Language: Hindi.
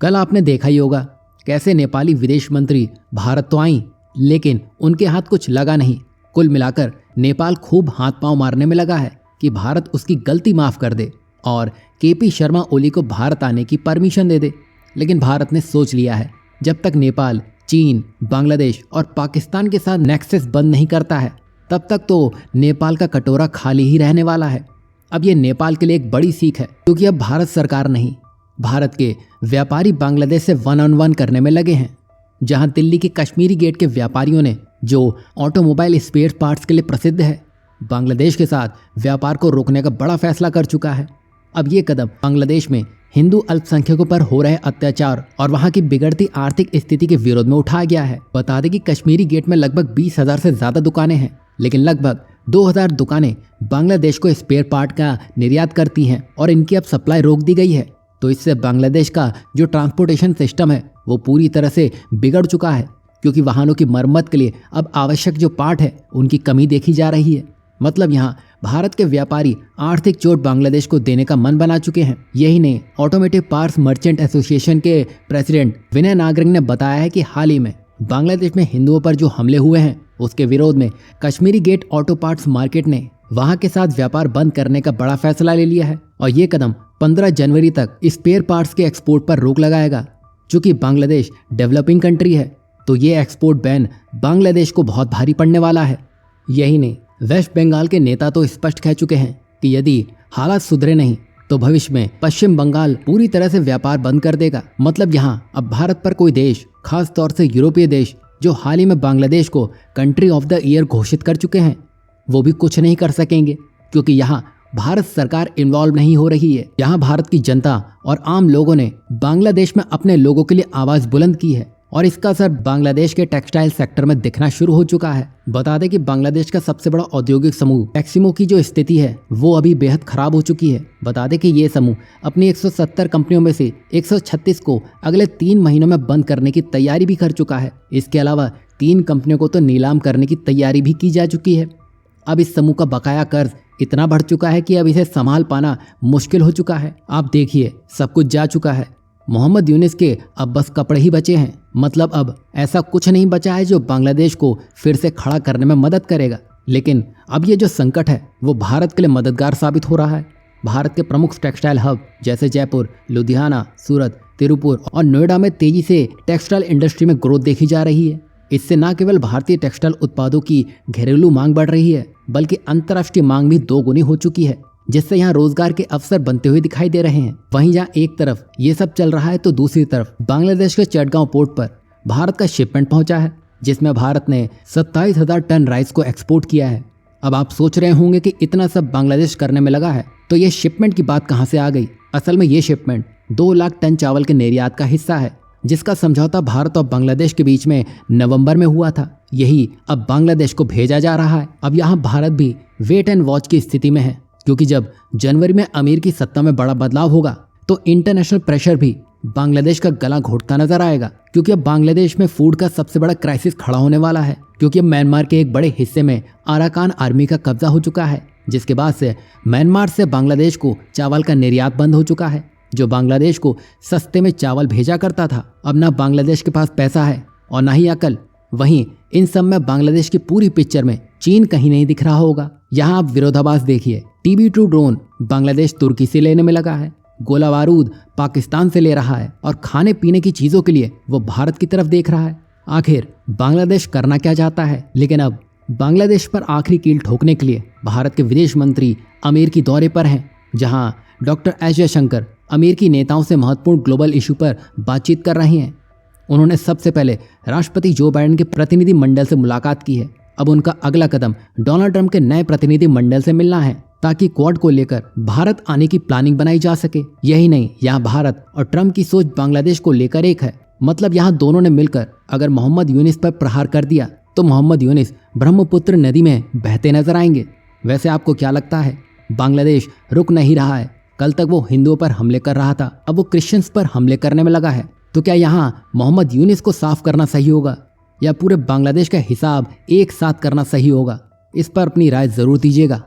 कल आपने देखा ही होगा कैसे नेपाली विदेश मंत्री भारत तो आई, लेकिन उनके हाथ कुछ लगा नहीं। कुल मिलाकर नेपाल खूब हाथ पांव मारने में लगा है कि भारत उसकी गलती माफ कर दे और केपी शर्मा ओली को भारत आने की परमिशन दे दे। लेकिन भारत ने सोच लिया है, जब तक नेपाल, चीन, बांग्लादेश और पाकिस्तान के साथ नेक्सस बंद नहीं करता है तब तक तो नेपाल का कटोरा खाली ही रहने वाला है। अब ये नेपाल के लिए एक बड़ी सीख है, क्योंकि अब भारत सरकार नहीं, भारत के व्यापारी बांग्लादेश से वन ऑन वन करने में लगे हैं। जहां दिल्ली के कश्मीरी गेट के व्यापारियों ने, जो ऑटोमोबाइल स्पेयर पार्ट्स के लिए प्रसिद्ध है, बांग्लादेश के साथ व्यापार को रोकने का बड़ा फैसला कर चुका है। अब ये कदम बांग्लादेश में हिंदू अल्पसंख्यकों पर हो रहे अत्याचार और वहां की बिगड़ती आर्थिक स्थिति के विरोध में उठाया गया है। बता दें कि कश्मीरी गेट में लगभग 20,000 से ज्यादा दुकानें हैं, लेकिन लगभग 2,000 दुकानें बांग्लादेश को स्पेयर पार्ट का निर्यात करती हैं और इनकी अब सप्लाई रोक दी गई है। तो इससे बांग्लादेश का जो ट्रांसपोर्टेशन सिस्टम है वो पूरी तरह से बिगड़ चुका है, क्योंकि वाहनों की मरम्मत के लिए अब आवश्यक जो पार्ट है उनकी कमी देखी जा रही है। मतलब यहाँ भारत के व्यापारी आर्थिक चोट बांग्लादेश को देने का मन बना चुके हैं। यही नहीं, ऑटोमोटिव पार्ट्स मर्चेंट एसोसिएशन के प्रेसिडेंट विनय नागरिक ने बताया है कि हाल ही में बांग्लादेश में हिंदुओं पर जो हमले हुए हैं उसके विरोध में Kashmiri gate auto parts market ने वहां के साथ व्यापार बंद करने का बड़ा फैसला ले लिया है और ये कदम 15 जनवरी तक स्पेयर पार्ट्स के एक्सपोर्ट पर रोक लगाएगा। चूंकि बांग्लादेश डेवलपिंग कंट्री है तो ये एक्सपोर्ट बैन बांग्लादेश को बहुत भारी पड़ने वाला है। यही नहीं, वेस्ट बंगाल के नेता तो स्पष्ट कह चुके हैं कि यदि हालात सुधरे नहीं तो भविष्य में पश्चिम बंगाल पूरी तरह से व्यापार बंद कर देगा। मतलब यहाँ अब भारत पर कोई देश, खास तौर से यूरोपीय देश जो हाल ही में बांग्लादेश को कंट्री ऑफ द ईयर घोषित कर चुके हैं, वो भी कुछ नहीं कर सकेंगे, क्योंकि यहाँ भारत सरकार इन्वॉल्व नहीं हो रही है। यहाँ भारत की जनता और आम लोगों ने बांग्लादेश में अपने लोगों के लिए आवाज बुलंद की है और इसका असर बांग्लादेश के टेक्सटाइल सेक्टर में दिखना शुरू हो चुका है। बता दें कि बांग्लादेश का सबसे बड़ा औद्योगिक समूह टेक्सिमो की जो स्थिति है वो अभी बेहद खराब हो चुकी है। बता दें कि ये समूह अपनी 170 कंपनियों में से 136 को अगले 3 महीनों में बंद करने की तैयारी भी कर चुका है। इसके अलावा 3 कंपनियों को तो नीलाम करने की तैयारी भी की जा चुकी है। अब इस समूह का बकाया कर्ज इतना बढ़ चुका है कि अब इसे संभाल पाना मुश्किल हो चुका है। आप देखिए, सब कुछ जा चुका है। मोहम्मद यूनिस के अब बस कपड़े ही बचे हैं। मतलब अब ऐसा कुछ नहीं बचा है जो बांग्लादेश को फिर से खड़ा करने में मदद करेगा। लेकिन अब ये जो संकट है वो भारत के लिए मददगार साबित हो रहा है। भारत के प्रमुख टेक्सटाइल हब जैसे जयपुर, लुधियाना, सूरत, तिरुपुर और नोएडा में तेजी से टेक्सटाइल इंडस्ट्री में ग्रोथ देखी जा रही है। इससे न केवल भारतीय टेक्सटाइल उत्पादों की घरेलू मांग बढ़ रही है, बल्कि अंतर्राष्ट्रीय मांग भी 2 गुनी हो चुकी है, जिससे यहाँ रोजगार के अवसर बनते हुए दिखाई दे रहे हैं। वहीं जहाँ एक तरफ ये सब चल रहा है तो दूसरी तरफ बांग्लादेश के चटगांव पोर्ट पर भारत का शिपमेंट पहुंचा है, जिसमें भारत ने 27,000 टन राइस को एक्सपोर्ट किया है। अब आप सोच रहे होंगे कि इतना सब बांग्लादेश करने में लगा है तो ये शिपमेंट की बात कहाँ से आ गई। असल में ये शिपमेंट 2 लाख टन चावल के निर्यात का हिस्सा है, जिसका समझौता भारत और बांग्लादेश के बीच में नवंबर में हुआ था। यही अब बांग्लादेश को भेजा जा रहा है। अब यहाँ भारत भी वेट एंड वॉच की स्थिति में है, क्योंकि जब जनवरी में अमीर की सत्ता में बड़ा बदलाव होगा तो इंटरनेशनल प्रेशर भी बांग्लादेश का गला घोटता नजर आएगा। क्योंकि अब बांग्लादेश में फूड का सबसे बड़ा क्राइसिस खड़ा होने वाला है, क्योंकि अब म्यांमार के एक बड़े हिस्से में अराकान आर्मी का कब्जा हो चुका है, जिसके बाद से म्यांमार से बांग्लादेश को चावल का निर्यात बंद हो चुका है। जो बांग्लादेश को सस्ते में चावल भेजा करता था, अब ना बांग्लादेश के पास पैसा है और ना ही अकल। वहीं इन सब में बांग्लादेश की पूरी पिक्चर में चीन कहीं नहीं दिख रहा होगा। यहाँ आप विरोधाभास देखिए, TB2 ड्रोन बांग्लादेश तुर्की से लेने में लगा है, गोला बारूद पाकिस्तान से ले रहा है और खाने पीने की चीजों के लिए वो भारत की तरफ देख रहा है। आखिर बांग्लादेश करना क्या चाहता है? लेकिन अब बांग्लादेश पर आखिरी कील ठोकने के लिए भारत के विदेश मंत्री अमेरिकी दौरे पर हैं, जहाँ डॉक्टर एस जयशंकर अमेरिकी नेताओं से महत्वपूर्ण ग्लोबल इशू पर बातचीत कर रहे हैं। उन्होंने सबसे पहले राष्ट्रपति जो बाइडेन के प्रतिनिधि मंडल से मुलाकात की है। अब उनका अगला कदम डोनाल्ड ट्रंप के नए प्रतिनिधि मंडल से मिलना है, ताकि क्वाड को लेकर भारत आने की प्लानिंग बनाई जा सके। यही नहीं, यहाँ भारत और ट्रंप की सोच बांग्लादेश को लेकर एक है। मतलब यहाँ दोनों ने मिलकर अगर मोहम्मद यूनिस पर प्रहार कर दिया तो मोहम्मद यूनिस ब्रह्मपुत्र नदी में बहते नजर आएंगे। वैसे आपको क्या लगता है? बांग्लादेश रुक नहीं रहा है। कल तक वो हिंदुओं पर हमले कर रहा था, अब वो क्रिश्चियंस पर हमले करने में लगा है। तो क्या यहाँ मोहम्मद यूनिस को साफ करना सही होगा या पूरे बांग्लादेश का हिसाब एक साथ करना सही होगा? इस पर अपनी राय जरूर दीजिएगा।